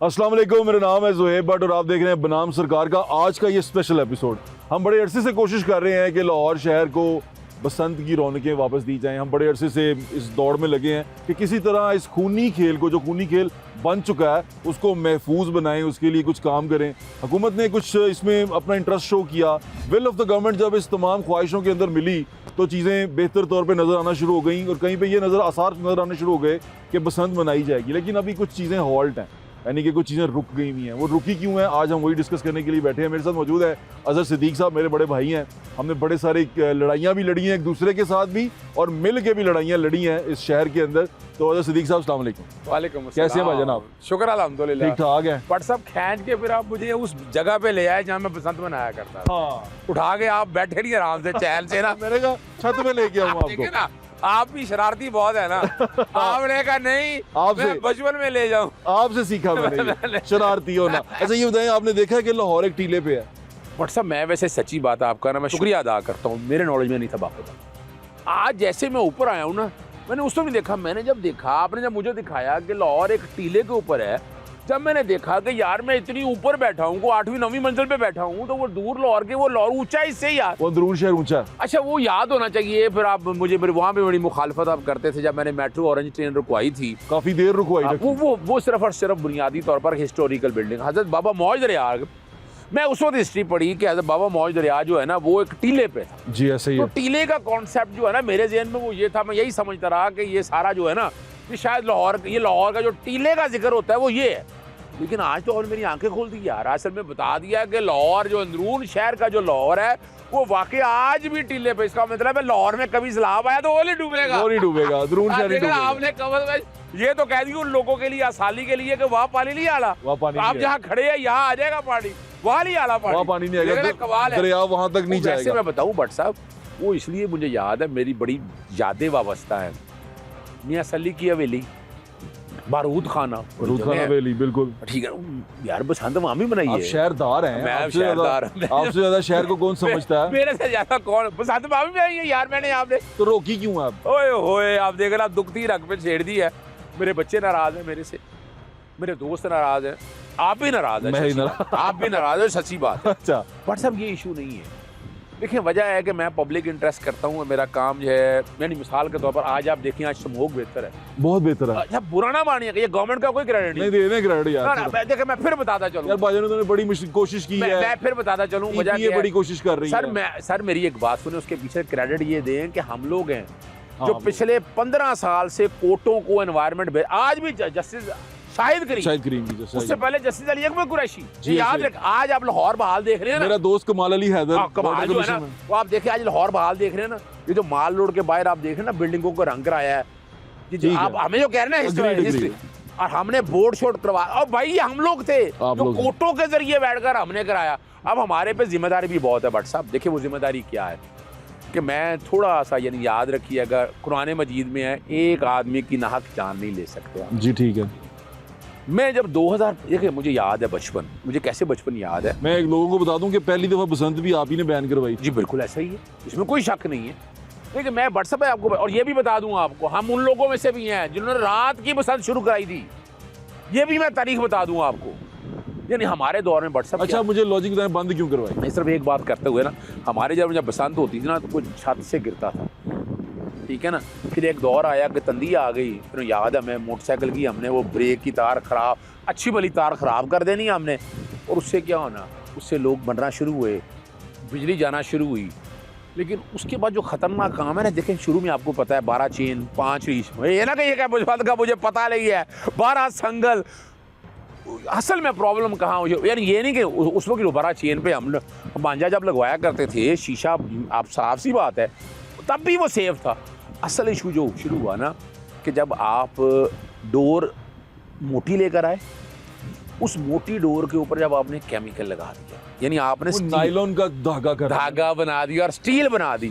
अस्सलाम वालेकुम, मेरा नाम है ज़ुहैब भट्ट और आप देख रहे हैं बनाम सरकार का आज का ये स्पेशल एपिसोड। हम बड़े अरसे से कोशिश कर रहे हैं कि लाहौर शहर को बसंत की रौनकें वापस दी जाएं। हम बड़े अरसे से इस दौड़ में लगे हैं कि किसी तरह इस खूनी खेल को, जो खूनी खेल बन चुका है, उसको महफूज बनाएं, उसके लिए कुछ काम करें। हुकूमत ने कुछ इसमें अपना इंटरेस्ट शो किया। विल ऑफ द गवर्नमेंट जब इस तमाम ख्वाहिशों के अंदर मिली तो चीज़ें बेहतर तौर पे नज़र आना शुरू हो गई और कहीं पे ये आसार नज़र आने शुरू हो गए कि बसंत मनाई जाएगी। लेकिन अभी कुछ चीज़ें हॉल्ट हैं, यानी कि कुछ चीज़ें रुक गई हुई हैं। वो रुकी क्यों हैं, आज हम वही डिस्कस करने के लिए बैठे हैं। मेरे साथ मौजूद है अजहर सिद्दीक साहब, मेरे बड़े भाई हैं। हमने बड़े सारे लड़ाइयाँ भी लड़ी हैं एक दूसरे के साथ भी, और मिल के भी लड़ाइयाँ लड़ी हैं इस शहर के अंदर। तो अजहर सिद्दीक साहब, अस्सलाम वालेकुम। वालेकुम अस्सलाम। कैसे हैं भाईजान आप? शुक्र अल्हम्दुलिल्लाह, ठीक ठाक है। बट सब खींच के फिर आप मुझे उस जगह पे ले आए जहाँ मैं बसंत मनाया करता था। हाँ, उठा के आप बैठे नहीं आराम से चैन से ना। मैंने कहा छत पे लेके आऊँ ठीक है आपको। ना, आप भी शरारती बहुत है ना। आपने कहा नहीं, आपसे- मैं बचपन में ले जाऊं। आपसे सीखा मैंने शरारती होना। अच्छा ये बताएं, आपने देखा है कि लाहौर एक टीले पे है? बट सब मैं वैसे सच्ची बात है आपका ना, मैं शुक्रिया अदा करता हूँ, मेरे नॉलेज में नहीं था बापू। आज जैसे मैं ऊपर आया हूँ ना, मैंने उस नहीं देखा। मैंने जब देखा, आपने जब मुझे दिखाया कि लाहौर एक टीले के ऊपर है, जब मैंने देखा कि यार मैं इतनी ऊपर बैठा हूँ, को 8वीं 9वीं मंजिल पे बैठा हूँ, तो वो दूर लाहौर के, वो लाहौर ऊंचा इससे यार, वो अंदरून शहर ऊंचा है। अच्छा वो याद होना चाहिए। फिर आप मुझे वहाँ पे बड़ी मुखालफत आप करते थे जब मैंने मेट्रो ऑरेंज ट्रेन रुकवाई थी, काफी देर रुकवाई रखी। वो सिर्फ और सिर्फ बुनियादी तौर पर हिस्टोरिकल बिल्डिंग हजरत बाबा मौज दरिया। मैं उस वक्त हिस्ट्री पढ़ी कि हजरत बाबा मौज दरिया जो है ना, वो एक टीले पे था। जी ऐसे ही तो है। टीले का कॉन्सेप्ट जो है ना, मेरे जहन में वो ये था, मैं यही समझता रहा कि ये सारा जो है ना, कि शायद लाहौर का जो टीले का जिक्र होता है वो ये है। लेकिन आज तो और मेरी आंखें खोल दी यार, असल में बता दिया कि लाहौर जो अंदरून शहर का जो लाहौर है, वो वाकई आज भी टीले पे। इसका मतलब है लाहौर में कभी सैलाब आया तो वो नहीं डूबेगा, वो नहीं डूबेगा, अंदरून शहर नहीं डूबेगा। आपने कमल ये तो कह दी उन लोगों के लिए, आसानी के लिए, कि वहाँ पानी नहीं आला। आप जहाँ खड़े हैं यहाँ आ जाएगा पानी, वहाँ नहीं आला पानी, वहाँ पानी नहीं आएगा, कमाल है। दरिया वहाँ तक नहीं जाएगा। मैं बताऊँ भट्ट साहब, वो इसलिए मुझे याद है, मेरी बड़ी यादें वाबस्ता है। मियाँ सली की हवेली, बारूद खाना हवेली, बिल्कुल ठीक है यार, बसंत वहाँ भी बनाई आप है। शहरदार हैं, मैं आपसे शहरदार आपसे ज्यादा शहर को कौन समझता है? मेरे से ज्यादा कौन बसंत वहाँ भी बनाई है यार मैंने। आपने तो रोकी क्यों आप? ओए होए, आप देख रहे, आप दुखती रग पे छेड़ दी है। मेरे बच्चे नाराज हैं मेरे से, मेरे दोस्त नाराज हैं, आप भी नाराज हैं, मैं ही नाराज। आप भी नाराज है, सच्ची बात है। अच्छा, बट साहब ये इशू नहीं है। देखिए वजह है कि मैं पब्लिक इंटरेस्ट करता हूँ, मेरा काम जो है, यानी मिसाल के तौर पर आज आप देखिए, आज स्मोक बेहतर है, बहुत बेहतर है। अच्छा बुरा ना मानिए कि ये गवर्नमेंट का कोई क्रेडिट नहीं नहीं। देने क्रेडिट यार। देखिए मैं फिर बताता चलूँ यार भाईजान ने बड़ी कोशिश की है, मैं फिर बताता चलूँ वजह ये बड़ी कोशिश कर रही है। सर मेरी एक बात सुने, उसके पीछे क्रेडिट ये दें कि हम लोग हैं जो हाँ, पिछले 15 साल से कोर्टों को एनवायरमेंट, आज भी जस्टिस शाहिद करीम जी, उससे पहले जस्टिस अली अकबर कुरैशी जी, याद रख। आज आप लाहौर बहाल देख रहे हैं ना, मेरा दोस्त कमाल अली हैदर, कमाल जो है ना, वो आप देखिए आज लाहौर बहाल देख रहे हैं ना, ये जो माल रोड के बाहर आप देख रहे हैं ना, बिल्डिंगों को रंग कराया है, जी आप हमें जो कह रहे हैं ना हिस्ट्री, और हमने बोर्ड शोट करवा, और भाई ये हम लोग थे जो कोर्टों के जरिए बैठकर हमने कराया। अब हमारे पे जिम्मेदारी भी बहुत है भट्ट साहब। देखिए वो जिम्मेदारी क्या है कि मैं थोड़ा सा, यानी याद रखिएगा, कुरान मजीद में है, एक आदमी की नाहक जान नहीं ले सकते आप। जी ठीक है। मैं जब 2000, देखिए मुझे याद है बचपन, मुझे कैसे बचपन याद है। मैं लोगों को बता दूं कि पहली दफा बसंत भी आप ही ने बैन करवाई। जी बिल्कुल ऐसा ही है, इसमें कोई शक नहीं है। देखिए मैं व्हाट्सएप है आपको, और ये भी बता दूं आपको, हम उन लोगों में से भी हैं जिन्होंने रात की बसंत शुरू कराई थी। ये भी मैं तारीख बता दूं आपको, यानी हमारे दौर में व्हाट्सएप। अच्छा मुझे लॉजिक बताएं, बंद क्यों करवाई? मैं सिर्फ एक बात करते हुए ना, हमारे जब बसंत होती थी ना, तो कुछ छत से गिरता था, ठीक है ना। फिर एक दौर आया कि तंदी आ गई, फिर याद है मैं मोटरसाइकिल की, हमने वो ब्रेक की तार खराब, अच्छी भली तार खराब कर देनी हमने, और उससे क्या होना, उससे लोग मरना शुरू हुए, बिजली जाना शुरू हुई। लेकिन उसके बाद जो खतरनाक काम है ना, देखें शुरू में आपको पता है 12 चेन 5 रीच, ये ना कहिए क्या मुझे पता नहीं है, 12 संगल। असल में प्रॉब्लम कहाँ हुई, यानी ये नहीं कि उस वक्त 12 चेन पे हम मांझा जब लगवाया करते थे शीशा, आप साफ सी बात है, तब भी वो सेफ था। असल इशू जो शुरू हुआ ना, कि जब आप डोर मोटी लेकर आए, उस मोटी डोर के ऊपर जब आपने केमिकल लगा दिया, यानी आपने नायलॉन का धागा बना दिया और स्टील बना दी।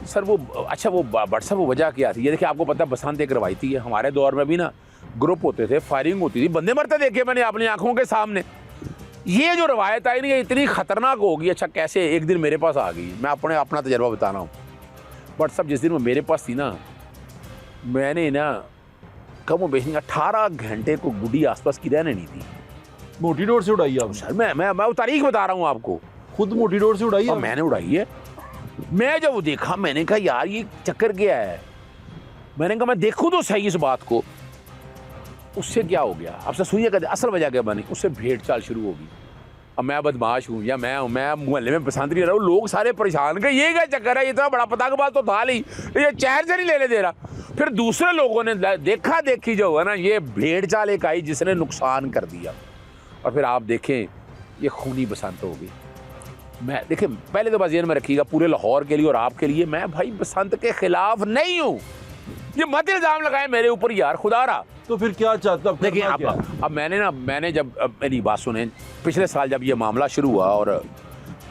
सर वो, अच्छा वो बट साहब वो वजह क्या थी? ये देखिए आपको पता है बसंत एक रवायती है, हमारे दौर में भी ना ग्रुप होते थे, फायरिंग होती थी, बंदे मरते देखे मैंने अपनी आंखों के सामने। ये जो रवायत आई ना, ये इतनी खतरनाक होगी। अच्छा कैसे, एक दिन मेरे पास आ गई, मैं अपना तजर्बा बता रहा हूँ। बट साहब जिस दिन वो मेरे पास थी ना, मैंने ना कम बेशक 18 घंटे को गुड्डी आसपास की रहने नहीं थी। मोटी डोर से उड़ाई आपने? सर मैं तारीख बता रहा हूँ आपको, खुद मोटी डोर से उड़ाई और आपने? मैंने उड़ाई है। मैं जब वो देखा मैंने कहा यार ये चक्कर क्या है, मैंने कहा मैं देखूं तो सही इस बात को। उससे क्या हो गया, आपसे सुनिए कहते असल वजह क्या बनी, उससे भेड़ चाल शुरू होगी। अब मैं बदमाश हूँ या मैं मोहल्ले में पसंद नहीं रहा हूँ, लोग सारे परेशान के ये क्या चक्कर है, ये इतना बड़ा पतंगबाज तो था नहीं, ये चेहर से नहीं लेने दे रहा। फिर दूसरे लोगों ने देखा देखी जो है ना, ये भेड़ चाल एक आई जिसने नुकसान कर दिया। और फिर आप देखें ये खूनी बसंत होगी। मैं देखिए पहले तो बात में रखिएगा पूरे लाहौर के लिए और आपके लिए, मैं भाई बसंत के खिलाफ नहीं हूँ। ये मत इल्जाम लगाए मेरे ऊपर यार, खुदा रहा। तो फिर क्या चाहता? देखिए अब मैंने जब मेरी बात सुने, पिछले साल जब ये मामला शुरू हुआ और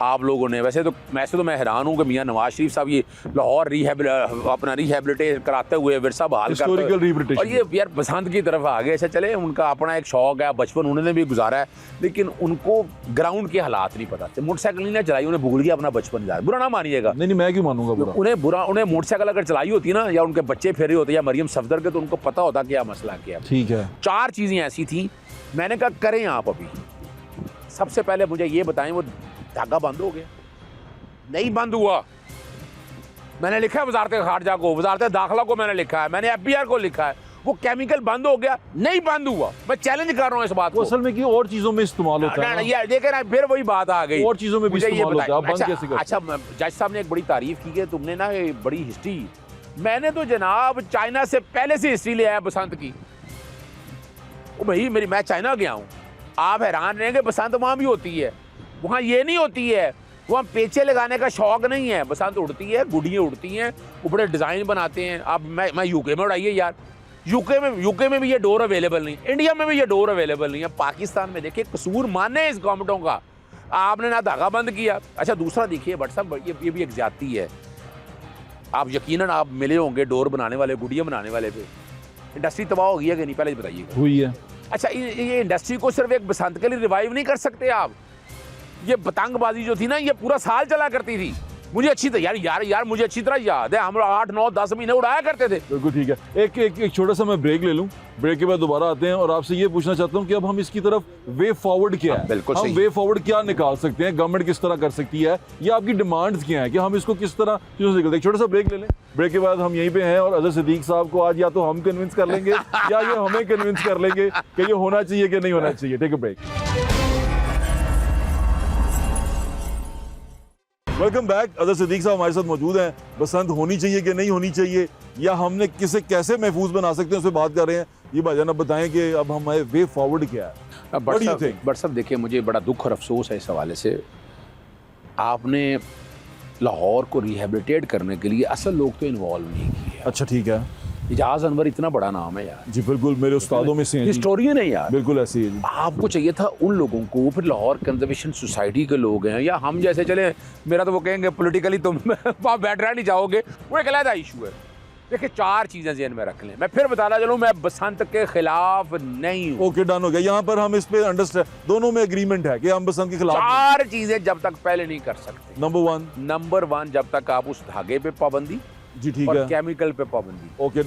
आप लोगों ने वैसे तो मैं हैरान हूँ कि मियां नवाज शरीफ साहब ये लाहौर रिहेबिलिटेट कराते हुए विरसा बहाल करते हुए, और ये यार बसंत की तरफ आ गए। ऐसा चले उनका अपना एक शौक है, बचपन उन्होंने भी गुजारा है, लेकिन उनको ग्राउंड के हालात नहीं पता थे। मोटरसाइकिल नहीं चलाई, उन्हें भूल गया अपना बचपन यार, बुरा ना मानिएगा। नहीं मैं क्यों मानूंगा बुरा? उन्हें मोटरसाइकिल अगर चलाई होती ना, या उनके बच्चे फेरे होते या मरियम सफदर के, तो उनको पता होता क्या मसला क्या है। ठीक है। 4 चीजें ऐसी थी, मैंने कहा करें आप अभी। सबसे पहले मुझे ये बताएं वो धागा बंद हो गया? नहीं बंद हुआ। मैंने लिखा है वजारत खारजा को, वजारत दाखिला को मैंने लिखा है, मैंने FBI को लिखा है, वो केमिकल बंद हो गया? नहीं बंद हुआ। मैं चैलेंज कर रहा हूं इस बात को। असल में कि और चीजों में इस्तेमाल होता है यार, देखे ना फिर वही बात आ गई, और चीजों में भी इस्तेमाल होता है। बंद कैसे करते? अच्छा जज साहब ने एक बड़ी तारीफ की है तुमने ना, ये बड़ी हिस्ट्री। मैंने तो जनाब चाइना से पहले से हिस्ट्री लिया है बसंत की। भाई मैं चाइना गया हूँ, आप हैरान रहेंगे, बसंत वहां भी होती है, वहाँ ये नहीं होती है, वहाँ पेचे लगाने का शौक नहीं है। बसंत उड़ती है, गुड़ियाँ उड़ती हैं, वो बड़े डिज़ाइन बनाते हैं। अब मैं यूके में उड़ाइए यार, यूके में भी ये डोर अवेलेबल नहीं, इंडिया में भी ये डोर अवेलेबल नहीं है। पाकिस्तान में देखिए कसूर माने इस गवर्नमेंटों का, आपने ना धागा बंद किया। अच्छा दूसरा देखिए बट साहब, ये भी एक ज्यादती है। आप यकीनन आप मिले होंगे डोर बनाने वाले, गुड़िया बनाने वाले पे। इंडस्ट्री तबाह हो गई है कि नहीं, पहले बताइएगा। हुई है। अच्छा ये इंडस्ट्री को सिर्फ एक बसंत के लिए रिवाइव नहीं कर सकते आप। ये पतंगबाजी जो थी ना, ये पूरा साल चला करती थी। मुझे अच्छी तरह यार मुझे अच्छी तरह याद है, हम 8, 9, 10 महीने उड़ाया करते थे। बिल्कुल ठीक है। एक छोटा सा मैं ब्रेक ले लूं, ब्रेक के बाद दोबारा आते हैं और आपसे ये पूछना चाहता हूं कि अब हम इसकी तरफ वे फॉरवर्ड क्या है, बिल्कुल हम वे फॉरवर्ड क्या निकाल सकते हैं, गवर्नमेंट किस तरह कर सकती है, या आपकी डिमांड्स क्या है कि हम इसको किस तरह चीजों से निकलते हैं। छोटा सा ब्रेक ले लें, ब्रेक के बाद हम यहीं पे हैं और अजहर सिद्दीक साहब को आज या तो हम कन्विंस कर लेंगे या ये हमें कन्विंस कर लेंगे कि ये होना चाहिए कि नहीं होना चाहिए। Take a break. Welcome back. Azhar Siddiq साहब हमारे साथ मौजूद हैं। बसंत होनी चाहिए कि नहीं होनी चाहिए, या हमने किसे कैसे महफूज बना सकते हैं, उससे बात कर रहे हैं। ये भाईजान अब बताएं कि अब हमारे वे फॉरवर्ड क्या है। बट साहब देखिए, मुझे बड़ा दुख और अफसोस है इस हवाले से। आपने लाहौर को रिहेबिलिटेट करने के लिए असल लोग तो इन्वॉल्व नहीं किए। अच्छा ठीक है। इजाज अनवर इतना बड़ा नाम है यार। जी बिल्कुल, मेरे उस्तादों में से हैं। हिस्टोरियन है यार। बिल्कुल ऐसे ही है। आपको चाहिए था उन लोगों को, फिर लाहौर कंजर्वेशन सोसाइटी के लोग हैं या हम जैसे, चले मेरा तो वो कहेंगे पॉलिटिकली तुम वहाँ बैठ रहा नहीं जाओगे, वो एक अलग इशू है। देखिए 4 चीजें ज़हन में रख लें। मैं फिर बताना चलूँ, मैं बसंत के खिलाफ नहीं हूँ। ओके डन हो गया। यहाँ पर हम इस पे अंडरस्टैंड, दोनों में एग्रीमेंट है कि हम बसंत के खिलाफ 4 चीजें जब तक पहले नहीं कर सकते। नंबर 1 जब तक आप उस धागे पे पाबंदी, जी ठीक और है, केमिकल पे पाबंदी, ओके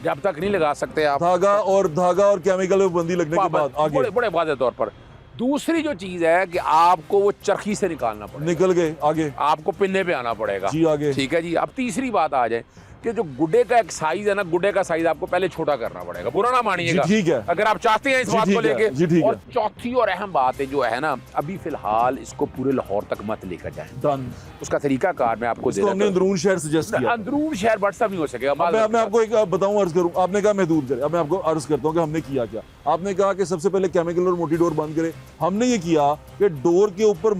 जब तक नहीं लगा सकते आप। धागा और केमिकल पे बंदी लगने के बाद आगे बड़े वाज़ेह तौर पर। दूसरी जो चीज है कि आपको वो चरखी से निकालना पड़ेगा। निकल गए आगे, आपको पिन्ने पे आना पड़ेगा जी आगे। ठीक है जी। अब तीसरी बात आ जाए कि जो गुड्डे का एक साइज है ना, गुड्डे का साइज आपको पहले छोटा करना पड़ेगा। बुरा ना मानिएगा, ठीक है, अगर आप चाहते हैं इस बात को लेके। ठीक और है। चौथी और अहम बात है जो है ना, अभी फिलहाल इसको पूरे लाहौर तक मत लेकर जाएं। डन। उसका तरीका कार मैं आपको दे रहा हूं। हमने अंदरून शहर सजेस्ट किया। अंदरून शहर व्हाट्सएप नहीं हो सकेगा। मैं आपको एक बताऊं, अर्ज करूं। आपने कहा महदूद करें, अब मैं आपको अर्ज करता हूं कि हमने किया क्या। आपने कहा कि सबसे पहले केमिकल और मोटी डोर बंद करें। हमने ये किया कि डोर के ऊपर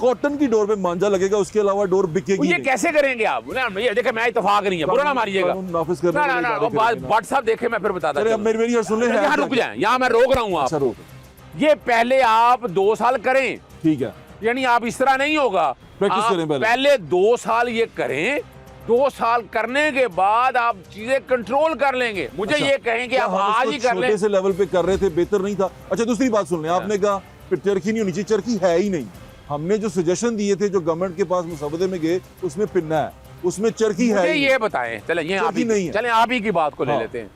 कॉटन की डोर पे मांझा लगेगा, उसके अलावा डोर बिकेगी। ये कैसे करेंगे आप? ये देखिए, मैं इत्तेफाक नहीं है, बुरा ना मारिएगा। नाफिज करने ना व्हाट्सएप देखे, मैं फिर बताता हूं। मेरी सुन ले, यहाँ रुक जाएं, यहाँ मैं रोक रहा हूँ आप। ये पहले आप 2 साल करें, ठीक है, यानी आप इस तरह नहीं होगा, प्रैक्टिस करें पहले 2 साल ये करें। 2 साल करने के बाद आप चीजें कंट्रोल कर लेंगे। मुझे ये कहें कि आप आज ही कर लें। छोटे से लेवल पे कर रहे थे, बेहतर नहीं था। अच्छा दूसरी बात सुन लें, आपने कहा चरखी नहीं होनी चाहिए, चरखी है ही नहीं। हमने जो सजेशन दिए थे, जो गवर्नमेंट के पास मुसवदे में गए, उसमें पिन्ना है, उसमें चरखी है। ये बताएं, चले आप ही की बात को ले लेते हैं।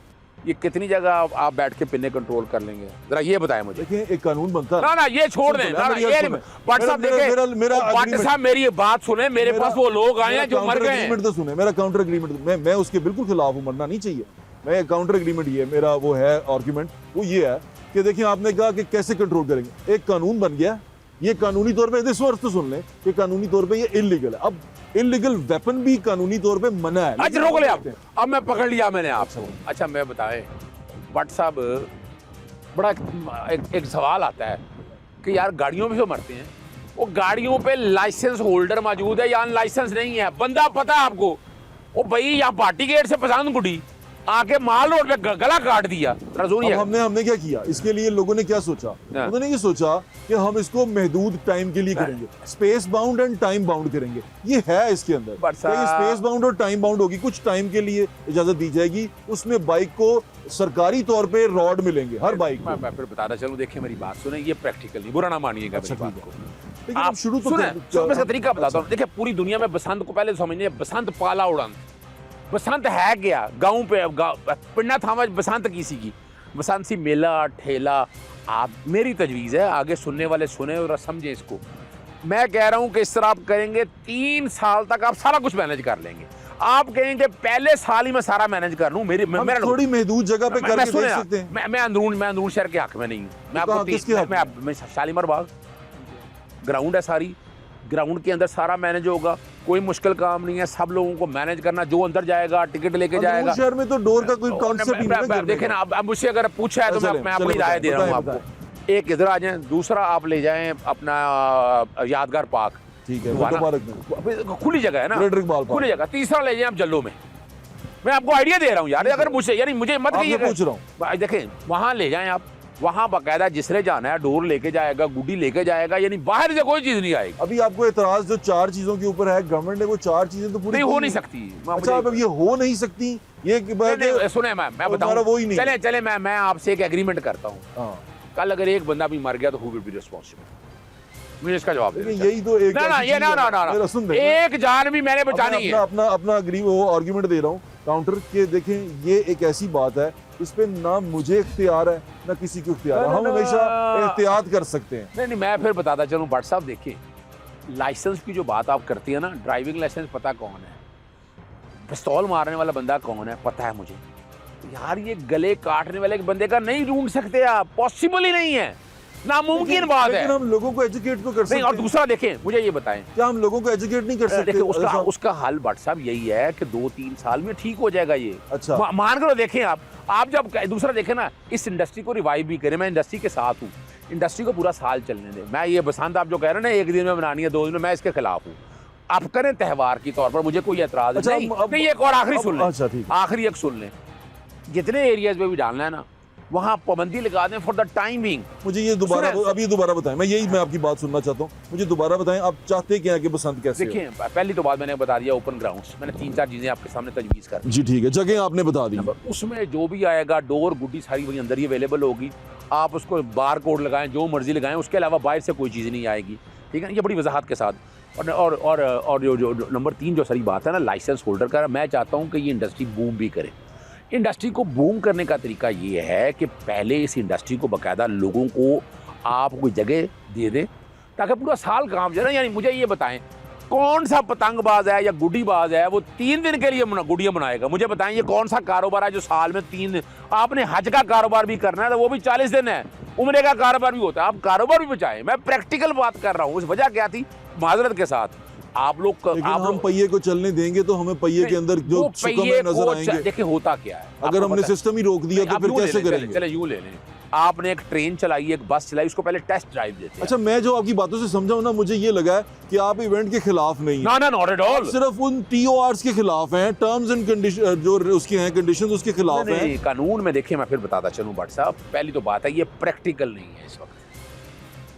ये कितनी जगह आप बैठ के पिन्ने कंट्रोल कर लेंगे, जरा ये बताएं मुझे। देखिए एक कानून बनता है ना ना ये छोड़ दें, ना ये भट्ट साहब देखें, भट्ट साहब मेरी ये बात सुने, मेरे पास वो लोग आए हैं जो मर गए हैं। तो सुने मेरा काउंटर एग्रीमेंट, मैं उसके बिल्कुल खिलाफ हूँ, मरना नहीं चाहिए। मैं काउंटर एग्रीमेंट ये मेरा वो है आर्गुमेंट, वो ये है कि देखिए आपने कहा कि कैसे कंट्रोल करेंगे, एक कानून बन गया, ये कानूनी तौर पे इस वर्ष तो सुन लें कि कानूनी तौर पे ये इलीगल है। अब इलीगल वेपन भी कानूनी तौर पे मना है। अच्छा रोक ले आप, अब मैं पकड़ लिया मैंने आपसे। अच्छा मैं बताएं भट्ट साहब, बड़ा एक सवाल आता है कि यार गाड़ियों में जो मरते हैं वो गाड़ियों पे लाइसेंस होल्डर मौजूद है या अनलाइसेंस नहीं है, बंदा पता है आपको, वो भाई यहाँ पार्टी गेट से पसंद गुडी आके माल रोड पे गला काट दिया। अब हमने क्या किया, इसके लिए लोगों ने क्या सोचा, उन्होंने ये सोचा कि हम इसको महदूद टाइम के लिए करेंगे, space bound and time bound करेंगे। ये है इसके अंदर स्पेस बाउंड और टाइम बाउंड होगी, कुछ टाइम के लिए इजाजत दी जाएगी, उसमें बाइक को सरकारी तौर पे रॉड मिलेंगे हर बाइक को। मैं फिर बताना चलूं, देखिए मेरी बात सुने, ये प्रैक्टिकल नहीं, बुरा ना मानिएगा मेरी बात को। लेकिन आप शुरू तो मैं इसका तरीका बताता हूँ। देखिए पूरी दुनिया में बसंत को पहले समझिए, बसंत पाला उड़ान, बसंत है क्या, गाँव पे पिंडा थामा बसंत किसी की, बसंत सी मेला ठेला। आप मेरी तजवीज़ है, आगे सुनने वाले सुने और समझे इसको। मैं कह रहा हूँ कि इस तरह आप करेंगे 3 साल तक आप सारा कुछ मैनेज कर लेंगे। आप कहेंगे पहले साल ही मैं सारा मैनेज कर लूँ, मेरा थोड़ी महदूद जगह पे करके देख सकते हैं। मैं अंदरून शहर के हक में नहीं हूँ। मैं आपको मैं शालीमार बाग ग्राउंड है, सारी ग्राउंड के अंदर सारा मैनेज होगा, कोई मुश्किल काम नहीं है, सब लोगों को मैनेज करना, जो अंदर जाएगा टिकट लेके जाएगा। शहर में तो डोर का कोई कॉन्सेप्ट ही नहीं है। देखें ना, अब मुझे अगर पूछा है तो मैं अपनी राय दे रहा हूँ आपको। एक इधर आ जाए, दूसरा आप ले जाएं अपना यादगार पार्क, ठीक है, खुली जगह है ना, खुली जगह। तीसरा ले जाएं आप जल्लो में। मैं आपको आइडिया दे रहा हूँ यार, अगर मुझे यानी मुझे मत कहिए, पूछ रहा हूँ। देखें वहाँ ले जाएं आप, वहाँ बाकायदा जिसने जाना है डोर लेके जाएगा, गुड्डी लेके जाएगा, यानी बाहर से कोई चीज नहीं आएगी। अभी आपको एतराज जो 4 चीजों के ऊपर है, गवर्नमेंट ने वो 4 चीजें तो पूरी नहीं हो नहीं सकती। अच्छा अब ये हो नहीं सकती, ये सुने मैं बताऊं, वो ही नहीं चले मैं आपसे एक एग्रीमेंट करता हूँ। कल अगर एक बंदा भी मर गया तो हु विल बी रिस्पांसिबल, मुझे इसका जवाब देना। यही तो एक ना एक जान भी मैंने बचानी है। अपना आर्गुमेंट दे रहा हूँ काउंटर के। देखें ये एक ऐसी बात है, इस पे ना मुझे इख्तियार है ना किसी को इख्तियार है, हम हमेशा एहतियात कर सकते हैं। नहीं मैं फिर बताता चलूं भट्ट साहब, देखिए लाइसेंस की जो बात आप करती है ना, ड्राइविंग लाइसेंस पता कौन है, पिस्तौल मारने वाला बंदा कौन है पता है मुझे। यार ये गले काटने वाले बंदे का नहीं ढूंढ सकते आप, पॉसिबल ही नहीं है, नामुमकिन बात है। हम लोगों को एजुकेट तो कर सकते हैं। और दूसरा देखें, मुझे ये बताएं, क्या हम लोगों को एजुकेट नहीं कर सकते? देखिए उसका हल भट्ट साहब यही है कि 2-3 साल में ठीक हो जाएगा ये। अच्छा मान कर देखें आप जब दूसरा देखें ना, इस इंडस्ट्री को रिवाइव भी करें। मैं इंडस्ट्री के साथ हूँ, इंडस्ट्री को पूरा साल चलने दें। मैं ये बसंत आप जो कह रहे हैं ना 1 दिन में बनानी है 2 दिन में, मैं इसके खिलाफ हूँ। आप करें त्यौहार के तौर पर, मुझे कोई एतराज नहीं। एक और आखिरी सुन लें, आखिरी एक सुन लें, जितने एरियाज में भी डालना है ना वहाँ पाबंदी लगा दें फॉर द टाइमिंग। मुझे ये दोबारा बताएं, मैं आपकी बात सुनना चाहता हूँ, मुझे दोबारा बताएं आप चाहते क्या है कि बसंत कैसे? देखिए पहली तो बात मैंने बता दिया, ओपन ग्राउंड्स, मैंने 3-4 चीजें आपके सामने तजवीज़ कर जी, ठीक है, जगह आपने बता दी। उसमें जो भी आएगा डोर गुड्डी सारी वही अंदर ही अवेलेबल होगी, आप उसको बार कोड लगाएं, जो मर्जी लगाएं, उसके अलावा बाहर से कोई चीज़ नहीं आएगी, ठीक है। ये बड़ी वजाहत के साथ। और जो नंबर 3 जो सारी बात है ना लाइसेंस होल्डर का, मैं चाहता हूँ कि ये इंडस्ट्री बूम भी करे। इंडस्ट्री को बूम करने का तरीका ये है कि पहले इस इंडस्ट्री को बाकायदा लोगों को आप कोई जगह दे दें ताकि पूरा साल काम चले। यानी मुझे ये बताएं, कौन सा पतंगबाज है या गुड्डीबाज है वो 3 दिन के लिए गुड़िया बनाएगा? मुझे बताएं ये कौन सा कारोबार है जो साल में 3 दिन? आपने हज का कारोबार भी करना है तो वो भी 40 दिन है, उम्रे का कारोबार भी होता है, आप कारोबार भी बचाएं। मैं प्रैक्टिकल बात कर रहा हूँ। उस वजह क्या थी, माजरत के साथ आप लोग हम पहिए को चलने देंगे तो हमें पहिए के अंदर जो सुकमे नजर आएंगे। देखिए होता क्या है, अगर हमने सिस्टम ही रोक दिया तो फिर कैसे करेंगे? चले यूं ले लें, आपने एक ट्रेन चलाई, एक बस चलाई, उसको पहले टेस्ट ड्राइव देते हैं। अच्छा मैं जो आपकी बातों से समझा हूं ना, मुझे ये लगा है कि आप इवेंट के खिलाफ नहीं ना नॉट एट ऑल, सिर्फ उन TORs के खिलाफ हैं, टर्म्स एंड कंडीशन जो उसके हैं, कंडीशंस उसके खिलाफ हैं। कानून में देखिए मैं फिर बताता चलूं भट्ट साहब, पहली तो बात है ये प्रैक्टिकल नहीं है इस वक्त।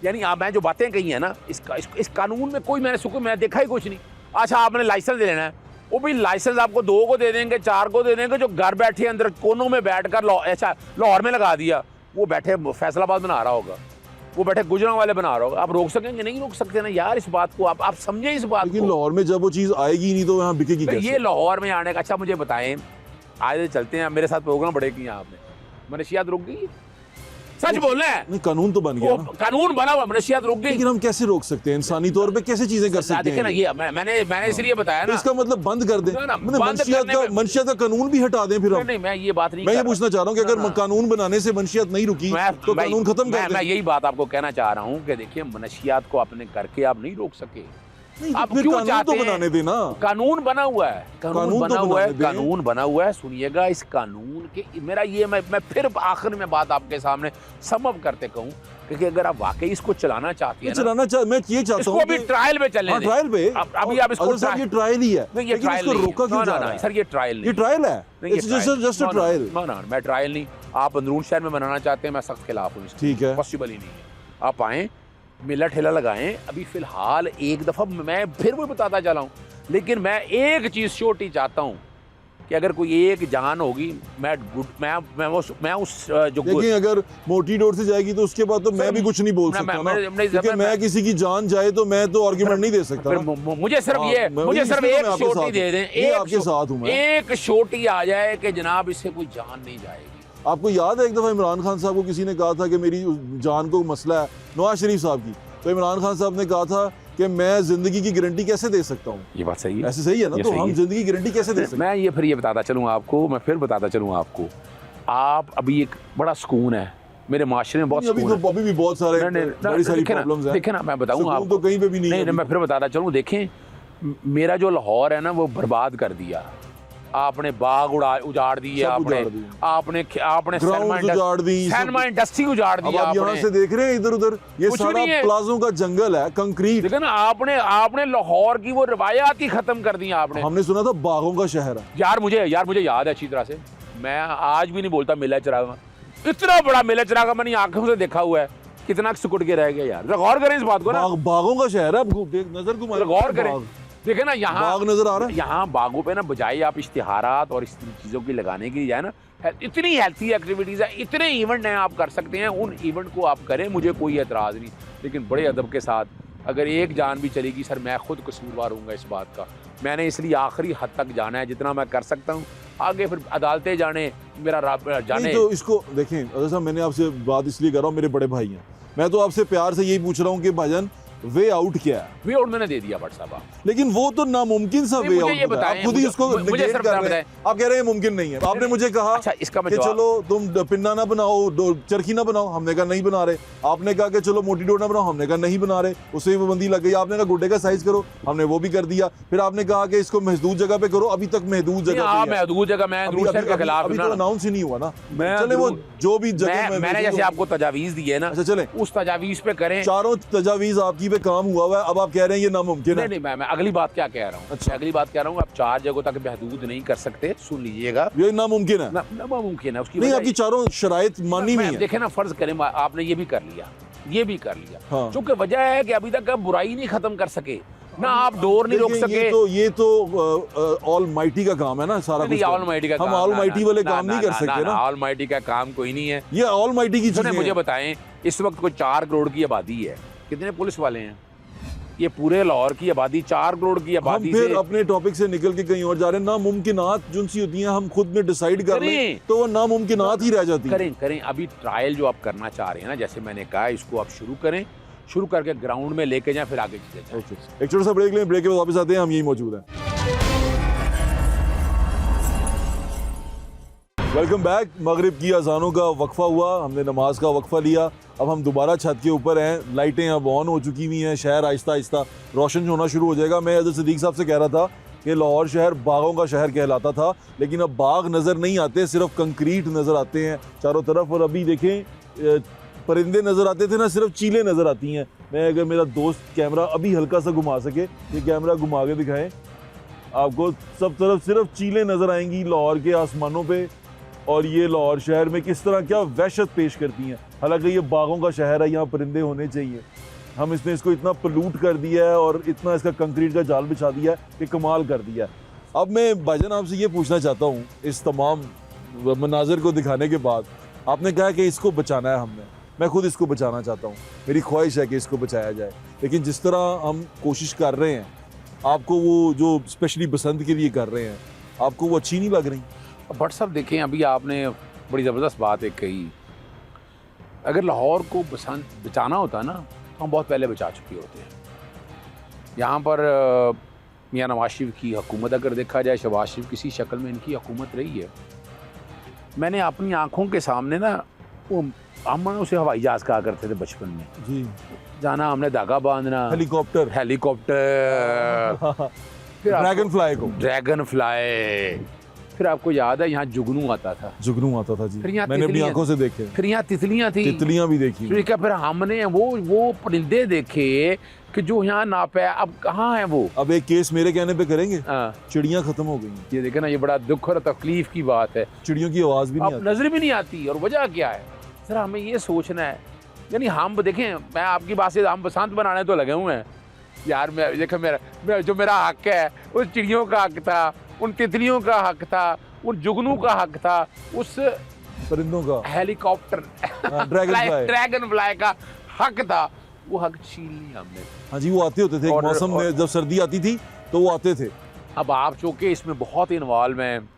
यानी आप मैं जो बातें कही है ना, इस कानून में कोई मैंने देखा ही कुछ नहीं। अच्छा आपने लाइसेंस लेना है, वो भी लाइसेंस आपको 2 को दे देंगे, 4 को दे देंगे, जो घर बैठे अंदर कोनों में बैठकर ऐसा लाहौर में लगा दिया, वो बैठे फैसलाबाद बना रहा होगा, वो बैठे गुजरात वाले बना रहा होगा। आप रोक सकेंगे? नहीं रोक सकते ना यार इस बात को। आप समझे इस बात को। लेकिन लाहौर में जब वो चीज़ आएगी नहीं तो यहाँ बिकेगी कैसे? ये लाहौर में आने का। अच्छा मुझे बताएं, आज चलते हैं, मेरे साथ प्रोग्राम बड़े किया आपने, मनशियात रुक गई, सच बोलना है। नहीं, कानून तो बन गया ना। कानून बना हुआ, मनशियात रुक गई। लेकिन हम कैसे रोक सकते हैं इंसानी तौर पे, कैसे चीजें कर सकते देखिए ना, हैं? ये मैंने इसलिए बताया तो ना, इसका मतलब बंद कर दें, ना, मतलब बंद करने में- मंशियत का कानून भी हटा दें फिर हम। नहीं, मैं ये बात नहीं मैं ये कर रहा। पूछना चाह रहा हूँ कि अगर ना। कानून बनाने से मंशियत नहीं रुकी तो कानून खत्म कर मैं दें। यही बात आपको कहना चाह रहा हूँ कि देखिए, मनशियात को आपने करके आप नहीं रोक सके। नहीं, आप तो फिर क्यों कानून चाहते तो हैं? बनाने देना। कानून बना हुआ है, कानून कानून बना तो हुआ है, बनाने दें। कानून बना हुआ है। सुनिएगा, इस कानून के मेरा ये मैं फिर आखिर में बात आपके सामने समअप करते कहूँ कि अगर आप वाकई इसको चलाना चाहती हैं ना, मैं ये चाहता इसको हूँ अभी ट्रायल में चलने हाँ, दें। ट्रायल पे अभी आप इसको सर ये ट्रायल ही है, नहीं, ये लेकिन ट्रायल इसको नहीं रोका क्यों जा रहा है? सर, ये ट्रायल नहीं, ये ट्रायल है, नहीं, ये जस्ट अ ट्रायल। ना, मैं ट्रायल नहीं। आप अंदरून शहर में बनाना चाहते हैं, मैं सख्त खिलाफ हूँ, ठीक है, पॉसिबल ही नहीं है। आप आएँ, मेला ठेला लगाएं। अभी फिलहाल एक दफ़ा मैं फिर वो बताता चला हूँ, लेकिन मैं एक चीज़ छोटी चाहता हूँ कि अगर कोई एक जान होगी, मैं उस जो देखिए अगर मोटी डोर से जाएगी तो उसके बाद तो मैं भी कुछ नहीं बोल सकता ना, क्योंकि मैं किसी की जान जाए तो मैं तो आर्गुमेंट नहीं दे सकता ना। मुझे सिर्फ एक छोटी दे दें, आपके साथ हूँ मैं। एक छोटी आ जाए कि जनाब इससे कोई जान नहीं जाएगी। आपको याद है एक दफ़ा इमरान खान साहब को किसी ने कहा था कि मेरी जान को मसला है, नवाज शरीफ साहब की, तो इमरान खान साहब ने कहा था कि मैं जिंदगी की गारंटी कैसे दे सकता हूँ। ये बात सही है, ऐसे सही है ना, तो हम जिंदगी की गारंटी कैसे दे सकते हैं? मैं ये फिर बताता चलूँ आपको, आप अभी एक बड़ा सुकून है मेरे माशरे में, बहुत अभी भी बहुत सारे बड़ी सारी प्रॉब्लम्स हैं। देखें ना, मैं बताऊँ आपको, तो कहीं पे भी नहीं है। मैं फिर बताता चलूँ। देखें, मेरा जो लाहौर है ना, वो बर्बाद कर दिया आपने। बाग उजाड़ दिए आपने सैनमा इंडस्ट्री उजाड़ दी। आप यहाँ से देख रहे हैं इधर उधर ये सारा प्लाजों का जंगल है, कंक्रीट। देखो ना, आपने लाहौर की वो रिवायात ही खत्म कर दी आपने। हमने सुना था बागों का शहर है। यार मुझे याद है अच्छी तरह से, मैं आज भी नहीं बोलता मेला चरागा, इतना बड़ा मेला चरागा मैंने आंखों से देखा हुआ है, कितना सिकुड़ के रह गया यार। गौर करें इस बात को ना, बागों का शहर है, नजर घुमा, गौर करें। देखे ना, यहाँ बाग नजर आ रहा है। यहाँ बागों पे ना बजाय आप इश्तिहारात और इस चीज़ों की लगाने की जाए ना, इतनी हेल्थी एक्टिविटीज़ है, इतने इवेंट हैं आप कर सकते हैं, उन इवेंट को आप करें, मुझे कोई एतराज़ नहीं। लेकिन बड़े अदब के साथ, अगर एक जान भी चलेगी सर, मैं खुद कसूरवार हूँगा इस बात का। मैंने इसलिए आखिरी हद तक जाना है जितना मैं कर सकता हूँ, आगे फिर अदालतें जाने, मेरा जाने। तो इसको देखें, अगर मैं आपसे बात इसलिए कर रहा हूँ, मेरे बड़े भाई हैं, मैं तो आपसे प्यार से यही पूछ रहा हूँ कि भाईजान वे आउट क्या है? वे आउट मैंने दे दिया भट्ट साहब, लेकिन वो तो नामुमकिन सा वे आउट है। आप खुद ही उसको मुझे सिर्फ बताएं, आप कह रहे हैं मुमकिन नहीं है। आपने मुझे कहा अच्छा, इसका कि चलो तुम पिन्ना ना बनाओ, चरखी ना बनाओ, हमने कहा नहीं बना रहे। आपने कहा कि चलो मोटी डोर ना बनाओ, हमने कहा नहीं बना रहे, उससे पाबंदी लग गई। आपने कहा गुड्डे का साइज करो, हमने वो भी कर दिया। फिर आपने कहा कि इसको महदूद जगह पे करो, अभी तक महदूद जगह के खिलाफ अभी तो अनाउंस ही नहीं हुआ ना। चले वो जो भी जगह मैंने जैसे आपको तजावीज दी है ना, चले उस तजावीज पे करें। चारों तजावीज आपकी पे काम हुआ हुआ है, अब आप कह रहे हैं ये नामुमकिन है। नहीं, मैं अगली बात क्या कह रहा हूँ, अच्छा, अगली बात कह रहा हूँ, आप 4 जगहों तक महदूद नहीं कर सकते। सुन लीजिएगा, ये नामुमकिन है। नामुमकिन है उसकी नहीं, आपकी चारों शराइत मानी नहीं है। देखे ना, फर्ज करें आपने ये भी कर लिया, हाँ। क्योंकि वजह है कि अभी तक आप बुराई नहीं खत्म कर सके ना, आप डोर नहीं रोक सके। ये तो ऑल माइटी का काम है ना सारा कुछ। ऑल माइटी का हम ऑल माइटी वाले काम नहीं कर सकते ना। ऑल माइटी का काम कोई नहीं है, ये ऑल माइटी की चीज़ है। मुझे बताएं, इस वक्त कोई 4 करोड़ की आबादी है, कितने पुलिस वाले हैं? ये पूरे लाहौर की आबादी 4 करोड़ की आबादी। हम फिर अपने टॉपिक से निकल के कहीं और जा रहे हैं। नामुमकिनात जो सी होती हैं, हम खुद में डिसाइड कर लें तो वो नामुमकिनात ही रह जाती है। करें अभी ट्रायल जो आप करना चाह रहे हैं ना, जैसे मैंने कहा, इसको आप शुरू करके ग्राउंड में लेके जाएं, फिर आगे चीजें जाएं। एक छोटा सा ब्रेक लें, ब्रेक के बाद वापस आते हैं, हम यही मौजूद हैं। Welcome back. मगरिब की अजानों का वक्फा हुआ, हमने नमाज का वक्फा लिया, अब हम दोबारा छत के ऊपर हैं। लाइटें अब ऑन हो चुकी हुई हैं, शहर आहिस्ता आहिस्ता रोशन होना शुरू हो जाएगा। मैं हज़रत सिद्दीक साहब से कह रहा था कि लाहौर शहर बागों का शहर कहलाता था, लेकिन अब बाग नज़र नहीं आते, सिर्फ कंक्रीट नज़र आते हैं चारों तरफ। और अभी देखें, परिंदे नज़र आते थे ना, सिर्फ चीलें नज़र आती हैं। मैं अगर मेरा दोस्त कैमरा अभी हल्का सा घुमा सके, ये कैमरा घुमा के दिखाएं, आपको सब तरफ सिर्फ चीलें नज़र आएंगी लाहौर के आसमानों पे। और ये लाहौर शहर में किस तरह क्या वहशत पेश करती हैं। हालांकि ये बागों का शहर है, यहाँ परिंदे होने चाहिए। हम इसको इतना पलूट कर दिया है और इतना इसका कंक्रीट का जाल बिछा दिया है कि कमाल कर दिया है। अब मैं भाईजान आपसे ये पूछना चाहता हूँ, इस तमाम मनाजिर को दिखाने के बाद आपने कहा कि इसको बचाना है हमने, मैं खुद इसको बचाना चाहता हूँ, मेरी ख्वाहिश है कि इसको बचाया जाए। लेकिन जिस तरह हम कोशिश कर रहे हैं, आपको वो जो स्पेशली बसंत के लिए कर रहे हैं, आपको वो अच्छी नहीं लग रही? भट्ट साहब देखें, अभी आपने बड़ी ज़बरदस्त बात एक कही, अगर लाहौर को बचाना होता ना तो हम बहुत पहले बचा चुके होते हैं। यहाँ पर मियां नवाज शरीफ की हुकूमत अगर देखा जाए, शहबाज शरीफ किसी शक्ल में इनकी हुकूमत रही है। मैंने अपनी आंखों के सामने ना, वो हम उसे हवाई जहाज़ कहा करते थे बचपन में जी, जाना, हमने धागा बांधना, हेलीकॉप्टर हेलीकॉप्टर, फिर ड्रैगन फ्लाई, फिर आपको याद है यहाँ जुगनू आता था, जुगनू आता था जी, फिर यहाँ मैंने अपनी आंखों से देखे, फिर यहाँ तितलियाँ थी, तितलियां भी देखी। फिर हमने वो परिंदे देखे कि जो यहाँ नाप है, अब कहाँ है वो। अब एक केस मेरे कहने पे करेंगे, हाँ, चिड़ियां खत्म हो गई हैं। ये देखे ना, ये बड़ा दुख और तकलीफ की बात है। चिड़ियों की आवाज भी नहीं अब नजर भी नहीं आती, और वजह क्या है? सर हमें ये सोचना है, यानी हम देखें, मैं आपकी बात से, हम बसंत बनाने तो लगे हुए हैं यार। मैं देखें, जो मेरा हक है, उस चिड़ियों का हक था, उन तितलियों का हक था, उन जुगनू का हक था, उस परिंदों का, हेलीकॉप्टर ड्रैगन फ्लाई का हक था, वो हक छीन लिया हमने। हाँ जी, वो आते होते थे एक मौसम में, जब सर्दी आती थी तो वो आते थे। अब आप चूंकि इसमें बहुत इन्वॉल्व हैं,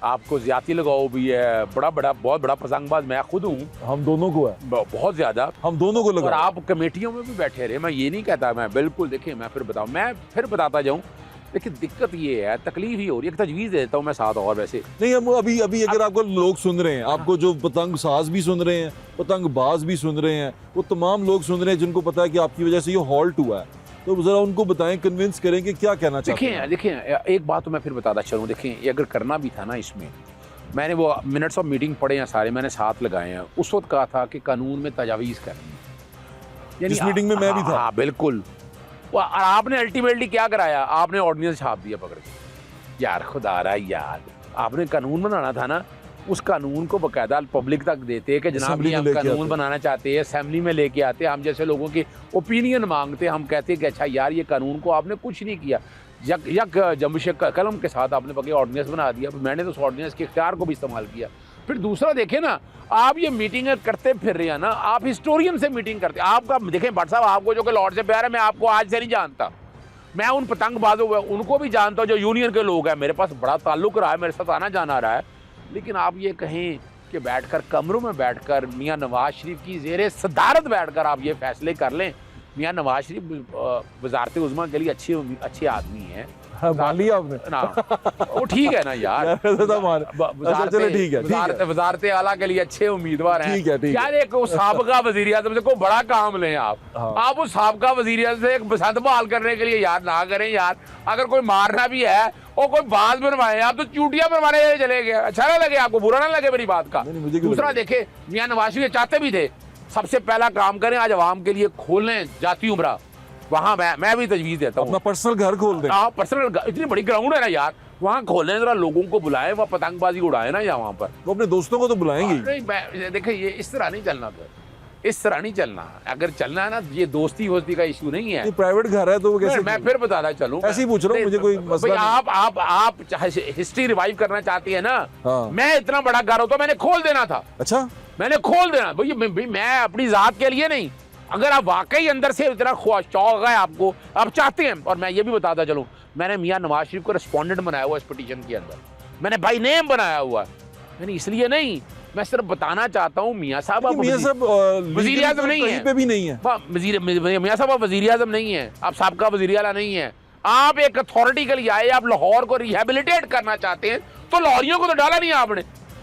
आपको ज्यादती लगाओ भी है, बहुत बड़ा पतंगबाज मैं खुद हूँ, हम दोनों को है, बहुत ज्यादा, हम दोनों को लगा। और आप कमेटियों में भी बैठे रहे, मैं ये नहीं कहता, मैं बिल्कुल, देखिए मैं फिर बताता जाऊँ, लेकिन दिक्कत ये है, तकलीफ ही हो रही है। एक तजवीज़ देता हूँ मैं साथ, और वैसे नहीं, हम अभी अगर आपको लोग सुन रहे हैं, आपको जो पतंग साज भी सुन रहे हैं, पतंगबाज भी सुन रहे हैं, वो तमाम लोग सुन रहे हैं जिनको पता है कि आपकी वजह से ये हॉल्ट हुआ है, तो जरा उनको बताएं, कन्विंस करें कि क्या कहना चाहते हैं। देखिए एक बात तो मैं फिर बताता चलूँ, देखें ये अगर करना भी था ना, इसमें मैंने वो मिनट्स ऑफ मीटिंग पढ़े हैं सारे, मैंने साथ लगाए हैं। उस वक्त कहा था कि कानून में तजावीज़ करनी है, इस मीटिंग में मैं भी था। हाँ बिल्कुल। और आपने अल्टीमेटली क्या कराया? आपने ऑर्डिनेंस छाप दिया पकड़ के। यार खुदा रहा यार, आपने कानून बनाना था ना, उस कानून को बाकायदा पब्लिक तक देते कि जनाब ये हम कानून बनाना चाहते हैं, असेंबली में लेके आते, हम जैसे लोगों की ओपिनियन मांगते, हम कहते कि अच्छा यार ये कानून को आपने कुछ नहीं किया, यक जम्बश कलम के साथ आपने पकड़े ऑर्डिनेंस बना दिया। मैंने तो उस ऑर्डिनेंस के इख्तियार को भी इस्तेमाल किया। फिर दूसरा देखें ना, आप ये मीटिंग करते फिर रहे हैं ना, आप हिस्टोरियन से मीटिंग करते, आपका देखें भट्ट साहब, आपको जो कि लॉर्ड से प्यार है, मैं आपको आज से नहीं जानता, मैं उन पतंगबाजों को उनको भी जानता हूँ जो यूनियन के लोग हैं, मेरे पास बड़ा ताल्लुक रहा है, मेरे साथ आना जाना रहा है। लेकिन आप ये कहें कि बैठकर कमरों में बैठकर मियां नवाज शरीफ की ज़ेरे सदारत बैठकर आप ये फैसले कर लें। मियां नवाज शरीफ वजारत उज़्मा के लिए अच्छे आदमी हैं, मान लिया आपने ना, वो ठीक है ना यार, वजारत आला के लिए अच्छे उम्मीदवार हैं। यार एक साबका वज़ीर आज़म से को बड़ा काम लें आप उस साबका वज़ीर आज़म से एक बसंत बहाल करने के लिए यार ना करें यार। अगर कोई मारना भी है और कोई बाज बनवाए, आप तो चूटियां बनवाने चले गए। अच्छा ना लगे आपको, बुरा ना लगे मेरी बात का। दूसरा देखे, मियां नवाज शरीफ चाहते भी थे, सबसे पहला काम करें आज अवाम के लिए खोलें जाती उम्रा, वहाँ मैं भी तजवीज़ देता हूँ, अपना पर्सनल घर खोल दें। हाँ पर्सनल, इतनी बड़ी ग्राउंड है ना यार, वहाँ खोलें, जरा लोगों को बुलाएं, वहाँ पतंगबाजी उड़ाए ना, या वहाँ पर वो अपने दोस्तों को तो बुलाएंगे। नहीं देखिए, ये इस तरह नहीं चलना, इस तरह नहीं चलना। अगर चलना है ना, ये दोस्ती वोस्ती का इशू नहीं है, प्राइवेट घर है तो वो कैसे? मैं फिर बताना चलूँ, ऐसे ही पूछ रहा हूँ, मुझे कोई मसला नहीं। आप हिस्ट्री रिवाइव करना चाहती है ना, हाँ। मैं इतना बड़ा घर होता मैंने खोल देना था। अच्छा, मैंने खोल देना भाई, मैं अपनी जात के लिए नहीं, अगर आप वाकई अंदर से इतना शौक है आपको, आप चाहते हैं। और मैं ये भी बताता चलूँ, मैंने मियां नवाज शरीफ को रिस्पोंडेंट बनाया हुआ इस पिटीशन के अंदर, मैंने भाई नेम बनाया हुआ, मैंने इसलिए नहीं, मैं सिर्फ बताना चाहता हूँ मियां साहब वज़ीर आज़म नहीं है, पे भी नहीं है मियां साहब आप वज़ीर आज़म नहीं है, आप साबका वज़ीर आला नहीं है, आप एक अथॉरिटी के लिए आए, आप लाहौर को रिहेबिलिटेट करना चाहते हैं, तो लाहौरियों को तो डाला नहीं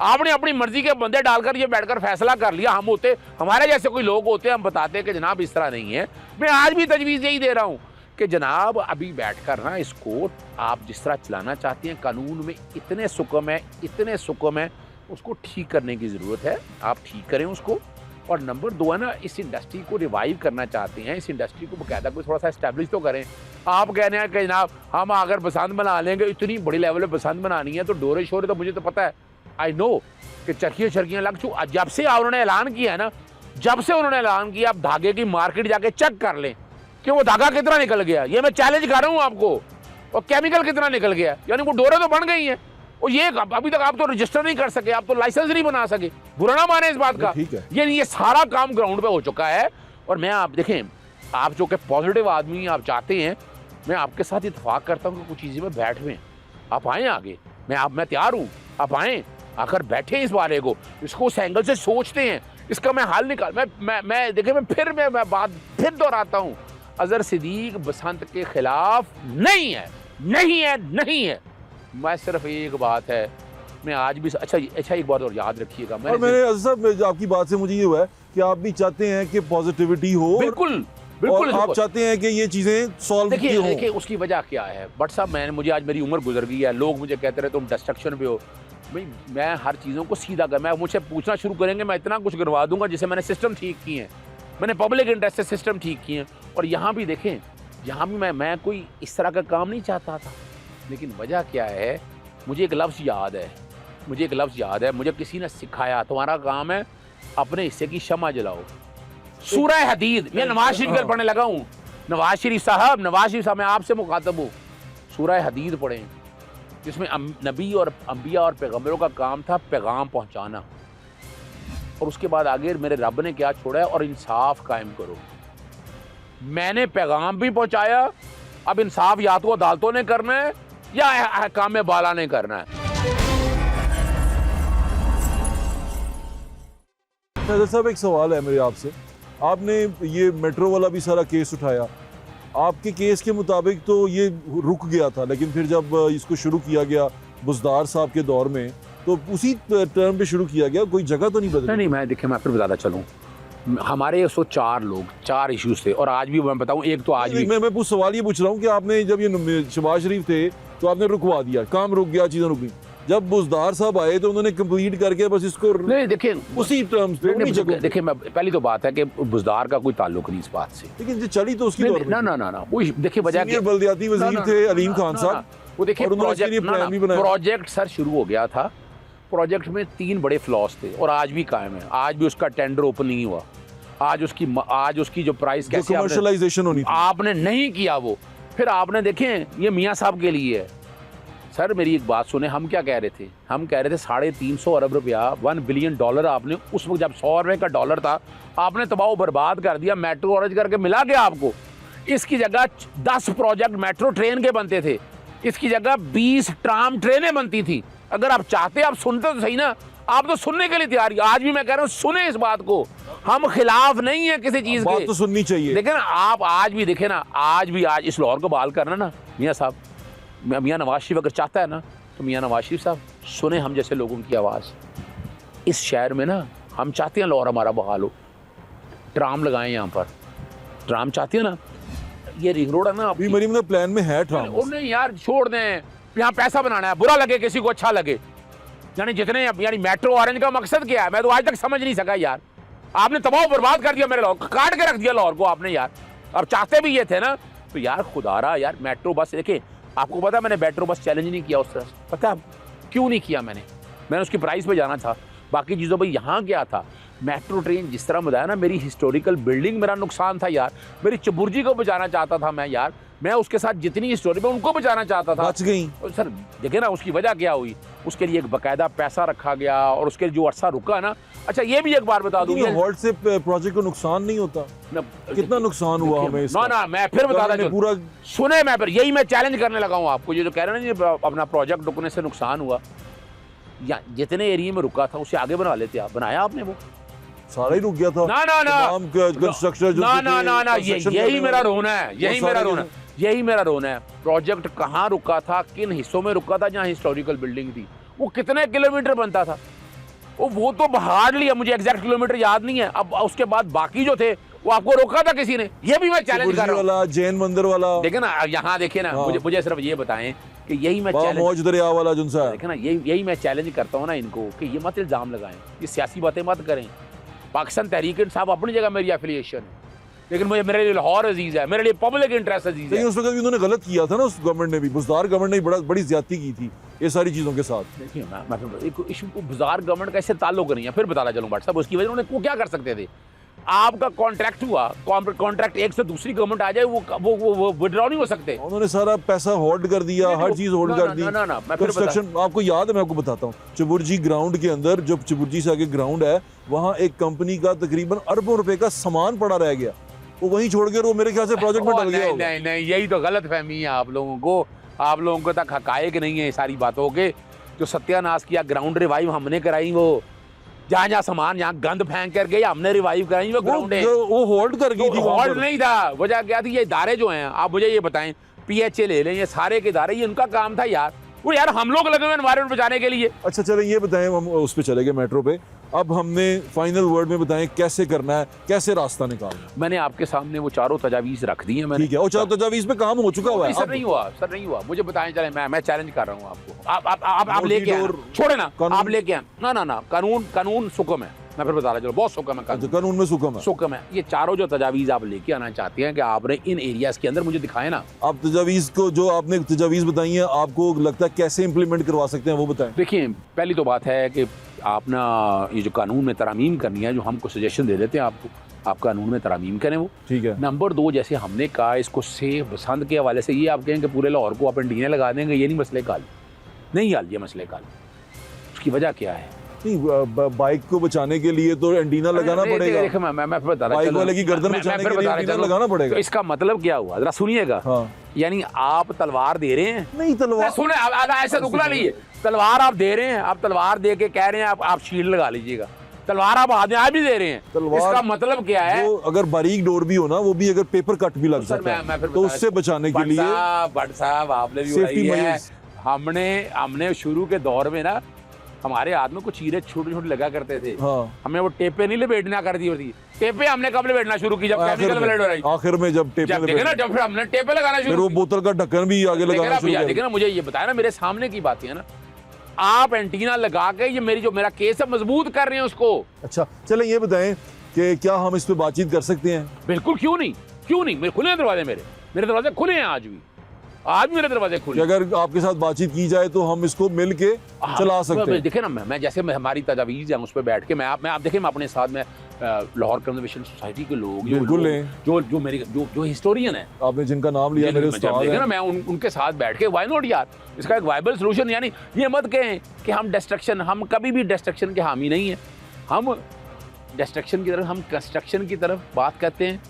आपने अपनी मर्जी के बंदे डालकर ये बैठकर फैसला कर लिया। हम होते, हमारे जैसे कोई लोग होते, हम बताते हैं कि जनाब इस तरह नहीं है। मैं आज भी तजवीज़ यही दे रहा हूँ कि जनाब अभी बैठकर ना इसको आप जिस तरह चलाना चाहते हैं, कानून में इतने सुकम है, उसको ठीक करने की ज़रूरत है, आप ठीक करें उसको। और नंबर 2 है ना, इस इंडस्ट्री को रिवाइव करना चाहते हैं, इस इंडस्ट्री को बाकायदा कोई थोड़ा सा इस्टेब्लिश तो करें। आप कहने हैं कि जनाब हम अगर बसंत बना लेंगे, इतनी बड़ी लेवल पर बसंत बनानी है तो डोरे शोरे, तो मुझे तो पता है, आई नो कि चरखियाँ लग चुकी। जब से उन्होंने ऐलान किया है ना, जब से उन्होंने ऐलान किया, आप धागे की मार्केट जाके चेक कर लें कि वो धागा कितना निकल गया। ये मैं चैलेंज कर रहा हूँ आपको, और केमिकल कितना निकल गया, यानी वो डोरे तो बन गई हैं, और ये अभी तक आप तो रजिस्टर नहीं कर सके, आप तो लाइसेंस नहीं बना सके। बुरा ना माने इस बात का, ये सारा काम ग्राउंड पे हो चुका है। और मैं, आप देखें, आप जो कि पॉजिटिव आदमी आप चाहते हैं, मैं आपके साथ इत्तेफाक करता हूँ कि कुछ चीज़ें में बैठ में आप आएँ आगे, मैं तैयार हूँ। आप आए, आकर बैठे इस बारे को, इसको उस एंगल से सोचते हैं, इसका मैं हल निकाल। मैं देखिए, मैं बात फिर दोहराता हूँ, अजहर सिद्दीक बसंत के खिलाफ नहीं है, नहीं है, नहीं है। मैं सिर्फ एक बात है, मैं आज भी अच्छा एक बात और याद रखिएगा। और मैंने अजहर साहब आपकी बात से मुझे ये हुआ है कि आप भी चाहते हैं कि पॉजिटिविटी हो, बिल्कुल और आप चाहते हैं कि ये चीजें सॉल्व की हो। देखिए उसकी वजह क्या है बट साहब, मुझे आज मेरी उम्र गुजर गई है, लोग मुझे कहते रहे तुम डिस्ट्रक्शन पे हो। भाई मैं हर चीज़ों को सीधा कर, मैं मुझसे पूछना शुरू करेंगे, मैं इतना कुछ करवा दूंगा जिसे मैंने सिस्टम ठीक किए हैं, मैंने पब्लिक इंटरेस्ट से सिस्टम ठीक किए हैं। और यहाँ भी देखें, यहाँ भी मैं कोई इस तरह का काम नहीं चाहता था, लेकिन वजह क्या है, मुझे एक लफ्ज़ याद है, मुझे किसी ने सिखाया, तुम्हारा काम है अपने हिस्से की शमा जलाओ। सूरह हदीद, मैं नवाज शरीफ पर पढ़ने लगा हूँ। नवाज शरीफ साहब, मैं आपसे मुखातब हूँ। सूरह हदीद पढ़ें, जिसमें नबी और अंबिया और पैगम्बरों का काम था पैगाम पहुँचाना, और उसके बाद आगे मेरे रब ने क्या छोड़ा है, और इंसाफ कायम करो। मैंने पैगाम भी पहुँचाया, अब इंसाफ या तो अदालतों ने करना है या अहकाम बाला ने करना है। नज़र साहब, एक सवाल है मेरे आपसे, आपने ये मेट्रो वाला भी सारा केस उठाया, आपके केस के मुताबिक तो ये रुक गया था, लेकिन फिर जब इसको शुरू किया गया बुज़दार साहब के दौर में, तो उसी टर्म पे शुरू किया गया, कोई जगह तो नहीं बदली? नहीं, मैं देखिए, मैं फिर बताता चलूँ, हमारे 104 लोग, 4 इश्यूज थे, और आज भी मैं बताऊँ, एक तो आज भी मैं सवाल ये पूछ रहा हूँ कि आपने जब ये शहबाज शरीफ थे तो आपने रुकवा दिया, काम रुक गया, चीज़ें रुक गई। जब बुज़दार साहब आए तो उन्होंने कंप्लीट करके बस इसको नहीं, देखिए उसी टर्म्स पे। देखिए, मैं पहली तो बात है कि बुज़दार का कोई ताल्लुक नहीं इस बात से, लेकिन जो चली तो उसकी ना वो देखिए वजह क्या, बल्दियाती वजीर थे अलीम खान साहब, वो देखिए प्रोजेक्ट सर शुरू हो गया था, प्रोजेक्ट में 3 बड़े फ्लॉस थे और आज भी कायम है। आज भी उसका टेंडर ओपन नहीं हुआ, आज उसकी जो प्राइस कैसे कमर्शलाइजेशन होनी थी, आपने नहीं किया वो। फिर आपने देखें, ये मियाँ साहब के लिए है। सर मेरी एक बात सुने, हम क्या कह रहे थे, 350 अरब रुपया, $1 बिलियन आपने उस वक्त, जब 100 रुपये का डॉलर था, आपने तबाह बर्बाद कर दिया। मेट्रो ऑरेंज करके मिला क्या आपको? इसकी जगह 10 प्रोजेक्ट मेट्रो ट्रेन के बनते थे, इसकी जगह 20 ट्राम ट्रेनें बनती थी। अगर आप चाहते, आप सुनते तो सही ना, आप तो सुनने के लिए तैयार। आज भी मैं कह रहा हूँ, सुने इस बात को, हम खिलाफ नहीं है किसी चीज के, तो सुननी चाहिए। लेकिन आप आज भी देखे ना, आज इस लाहौर को बहाल करना ना, मियाँ साहब, मियाँ नवाज शरीफ अगर चाहता है ना, तो मियाँ नवाज शरीफ साहब सुने हम जैसे लोगों की आवाज़। इस शहर में ना हम चाहते हैं लाहौर हमारा बहाल हो, ट्राम लगाएं यहाँ पर, ट्राम चाहते हैं ना, ये रिंग रोड है ना, अभी मेरी मतलब प्लान में है ट्राम। नहीं यार, छोड़ दें, यहाँ पैसा बनाना है, बुरा लगे किसी को अच्छा लगे, यानी मेट्रो ऑरेंज का मकसद क्या है, मैं तो आज तक समझ नहीं सका यार। आपने तबाह बर्बाद कर दिया मेरे लाहौर, काट के रख दिया लाहौर को आपने यार। अब चाहते भी ये थे ना, तो यार खुदारा यार, मेट्रो बस देखिए, आपको पता है मैंने मेट्रो बस चैलेंज नहीं किया उस तरह से, पता है क्यों नहीं किया मैंने उसकी प्राइस पे जाना था, बाकी चीज़ों पर यहाँ क्या था। मेट्रो ट्रेन जिस तरह बताया ना, मेरी हिस्टोरिकल बिल्डिंग मेरा नुकसान था यार, मेरी चबुर्जी को बचाना चाहता था मैं यार, मैं उसके साथ जितनी हिस्टोरी में उनको बचाना चाहता था, बच गई। सर देखिए ना उसकी वजह क्या हुई, उसके लिए एक बाकायदा पैसा रखा गया और उसके जो अरसा रुका ना। अच्छा ये भी एक बार बता दूं, हॉल्ट से प्रोजेक्ट को नुकसान नहीं होता, कितना नुकसान हुआ हमें इसका? ना मैं फिर बता दूं, पूरा सुने, मैं फिर यही मैं चैलेंज करने लगा हूँ आपको, ये जो कह रहे हैं ना अपना प्रोजेक्ट रुकने से नुकसान हुआ, या जितने एरिया में रुका था उससे आगे बना लेते आप, बनाया आपने वो सारा ही रुक गया था। ना कंस्ट्रक्शन, ना यही मेरा रोना है, यही मेरा रोना है। प्रोजेक्ट कहाँ रुका था, किन हिस्सों में रुका था जहाँ हिस्टोरिकल बिल्डिंग थी, वो कितने किलोमीटर बनता था, वो तो हार्डली, मुझे एग्जैक्ट किलोमीटर याद नहीं है। अब उसके बाद बाकी जो थे वो आपको रोका था किसी ने, ये भी मैं चैलेंज कर रहा हूँ। जैन मंदिर वाला देखिए ना, यहाँ देखिए ना, मुझे सिर्फ ये बताएं कि यही मैं चैलेंज, दरिया वाला जुनसा देखिए ना, यही मैं चैलेंज करता हूँ ना इनको कि ये मत इल्जाम लगाएं, ये सियासी बातें मत करें। पाकिस्तान तहरीक इंसाफ अपनी जगह मेरी एफिलिएशन है, लेकिन मेरे लिए लाहौर अजीज है, मेरे लिए पब्लिक इंटरेस्ट अजीज है। उस वक्त भी उन्होंने गलत किया था ना, उस गवर्नमेंट ने भी, बुज़दार गवर्नमेंट ने बड़ी ज्यादती की थी ये सारी चीजों के साथ। देखिए मैं बुज़दार गवर्नमेंट का इससे ताल्लुक नहीं है, फिर बताना चलूँ भाट साहब, उसकी वजह उन्होंने क्या कर सकते थे। आपका कॉन्ट्रैक्ट हुआ, कॉन्ट्रैक्ट एक से दूसरी गवर्नमेंट आ जाए, वो विड्रॉ नहीं हो सकते। उन्होंने सारा पैसा होल्ड कर दिया, हर चीज होल्ड कर दी। कंस्ट्रक्शन आपको याद है, मैं आपको बताता हूँ, चबुर्जी ग्राउंड के अंदर, जो चबुर्जी से आगे ग्राउंड है, वहाँ एक कंपनी का तकरीबन अरबों रुपए का सामान पड़ा रह गया, वो वहीं छोड़ के वो मेरे ख्याल से प्रोजेक्ट में डल गया। नहीं, यही तो गलत फहमी है आप लोगों को तक हकायक नहीं है सारी बातों के। जो सत्यानाश किया, ग्राउंड रिवाइव हमने कराई, वो जहाँ जहाँ सामान यहाँ गंद फेंक कर गई हमने रिवाइव कराई वो ग्राउंड है। वो होल्ड कर गई थी, होल्ड नहीं था, वजह क्या थी? ये इदारे जो हैं, आप मुझे ये बताएं, PHA ले लें, ये सारे के इदारे, ये उनका काम था यार, वो यार हम लोग लगे हुए एनवायरमेंट बचाने के लिए। अच्छा चलें ये बताएं, हम उस पे चले गए मेट्रो पे, अब हमने फाइनल वर्ड में बताएं कैसे करना है, कैसे रास्ता निकालना है। मैंने आपके सामने वो चारों तजावीज़ रख दी हैं मैंने। ठीक है, और चारों तजावीज़ पे काम हो चुका हुआ है। सर नहीं हुआ, सर नहीं हुआ, मुझे बताएं, चले मैं चैलेंज कर रहा हूँ आपको, आप लेके आना, छोड़े ना, आप लेके आना, ना कानून सुकम है, मैं फिर बता रहा, चलो बहुत सुकम है कानून में सुकम है। ये चारों जो तजावीज़ आप लेके आना चाहते हैं कि आपने इन एरियाज़ के अंदर मुझे दिखाए ना। आप तजावीज़ को, जो आपने तजावीज़ बताई हैं, आपको लगता है कैसे इंप्लीमेंट करवा सकते हैं वो बताएं। देखिए, पहली तो बात है कि आप ना ये जो कानून में तरामीम करनी है, जो हमको सजेशन दे देते हैं आपको, आप कानून में तरामीम करें वो, ठीक है। नंबर 2, जैसे हमने कहा इसको सेफ बसंत के हवाले से, ये आप कहें कि पूरे लाहौर को आप एंटीना लगा देंगे, ये नहीं मसले का हल, नहीं हल ये मसले का हल। उसकी वजह क्या है? नहीं, बाइक को बचाने के लिए तो एंटीना लगाना पड़ेगा। मैं बता रहा, बाइक वाले की गर्दन बचाने के लिए एंटीना लगाना पड़ेगा। तो इसका मतलब क्या हुआ, जरा सुनिएगा। हाँ। यानी आप तलवार दे रहे हैं? नहीं, तलवार सुने, ऐसा रुकना नहीं है, तलवार आप दे रहे हैं, आप तलवार दे के कह रहे हैं आप शील्ड लगा लीजिएगा, तलवार आप हाथ भी दे रहे हैं, इसका मतलब क्या है? वो अगर बारीक डोर भी हो ना, वो भी अगर पेपर कट भी लग जाता है तो उससे बचाने के लिए। भट्ट साहब आपने भी उड़ाई है, हमने शुरू के दौर में ना हमारे हाथ में कुछ चीरे छोटे छोटे लगा करते थे। हाँ। हमें वो टेपे नहीं लपेटना कर दी होती, टेपे हमने कब लपेटना शुरू की? जब केमिकल ब्लेड हो रही, आखिर में जब टेपे ना, जब फिर हमने टेपे लगाना शुरू, वो बोतल का ढक्कन भी आगे लगाना शुरू किया। देखिए ना, मुझे ये बताया ना, मेरे सामने की बात है ना, आप एंटीना लगा के ये जो मेरा केस है मजबूत कर रहे हैं उसको। अच्छा चलें ये बताएं कि क्या हम इस पे बातचीत कर सकते हैं? बिल्कुल, क्यों नहीं, मेरे खुले हैं दरवाजे, मेरे दरवाजे खुले हैं, आज मेरे दरवाजे खुले। अगर आपके साथ बातचीत की जाए तो हम इसको मिल के चला सकते हैं। देखे ना, मैं जैसे हमारी तजावीज़ है उस पर बैठ के मैं आप देखें, मैं अपने साथ में लाहौर कंजर्वेशन सोसाइटी के लोग जो मेरी जो हिस्टोरियन है, आपने जिनका नाम लिया, मेरे उस्ताद हैं ना, मैं उनके साथ बैठ के, व्हाई नॉट यार, इसका एक वायबल सोल्यूशन, यानी ये मत कहें कि हम कभी भी डिस्ट्रक्शन के हामी नहीं है, हम डिस्ट्रक्शन की तरफ, हम कंस्ट्रक्शन की तरफ बात करते हैं,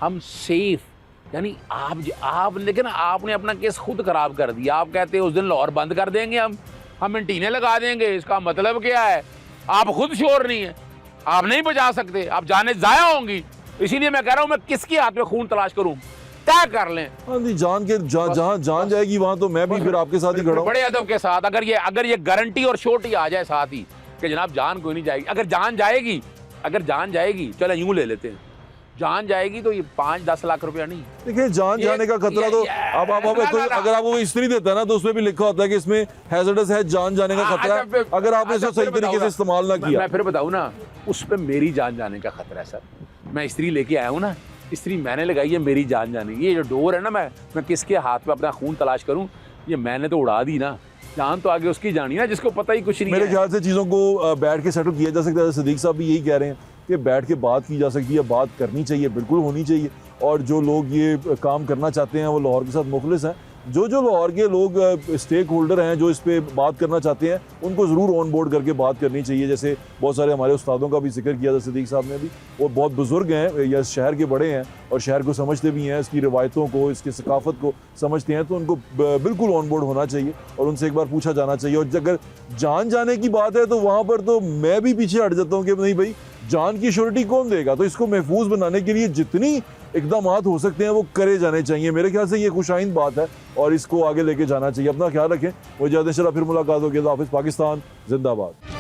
हम सेफ, यानी आप लेकिन आपने अपना केस खुद खराब कर दिया। आप कहते हैं उस दिन लाहौर बंद कर देंगे, हम एंटीने लगा देंगे, इसका मतलब क्या है? आप खुद श्योर नहीं है, आप नहीं बचा सकते, आप जाने जाया होंगी, इसीलिए मैं कह रहा हूं, मैं किसके हाथ में खून तलाश करूं, तय कर लें। जहां जान जाएगी वहां तो मैं भी फिर आपके साथ ही खड़ा हूं, बड़े अदब के साथ। अगर ये गारंटी और श्योरिटी आ जाए साथ ही कि जनाब जान कोई नहीं जाएगी, अगर जान जाएगी, चलो यूं ले लेते हैं, जान जाएगी तो ये 5-10 लाख रुपया नहीं। देखिए, जान जाने का खतरा तो अब अगर आप वो इस्त्री देता है ना, तो उसमें भी लिखा होता है कि इसमें हैजर्डस है, जान जाने का खतरा, अगर आपने इसको सही तरीके से इस्तेमाल ना किया। मैं फिर बताऊं ना, उस पर मेरी जान जाने का खतरा है सर। मैं इस्त्री लेके आया हूँ ना, इस्त्री मैंने लगाई है, मेरी जान जाने की। ये जो डोर है ना, मैं किसके हाथ में अपना खून तलाश करूँ, ये मैंने तो उड़ा दी ना, जान तो आगे उसकी जानी ना जिसको पता ही कुछ नहीं। मेरे ख्याल से चीज़ों को बैठ के सेटल किया जा सकता है। सदीक साहब भी यही कह रहे हैं कि बैठ के बात की जा सकती है, बात करनी चाहिए, बिल्कुल होनी चाहिए। और जो लोग ये काम करना चाहते हैं वो लाहौर के साथ मुखलिस हैं। जो लाहौर के लोग स्टेक होल्डर हैं, जो इस पे बात करना चाहते हैं, उनको ज़रूर ऑन बोर्ड करके बात करनी चाहिए। जैसे बहुत सारे हमारे उस्तादों का भी जिक्र किया था सदीक साहब ने भी, वो बहुत बुज़ुर्ग हैं या शहर के बड़े हैं और शहर को समझते भी हैं, इसकी रिवायतों को, इसकी सकाफ़त को समझते हैं, तो उनको बिल्कुल ऑन बोर्ड होना चाहिए और उनसे एक बार पूछा जाना चाहिए। और अगर जान जाने की बात है तो वहाँ पर तो मैं भी पीछे हट जाता हूँ कि नहीं भाई, जान की श्योरिटी कौन देगा? तो इसको महफूज बनाने के लिए जितनी इक़दामात हो सकते हैं वो करे जाने चाहिए। मेरे ख्याल से ये खुशाइंद बात है और इसको आगे लेके जाना चाहिए। अपना ख्याल रखें। वो ज़्यादा फिर मुलाकात होगी। अल्लाह हाफ़िज़। पाकिस्तान जिंदाबाद।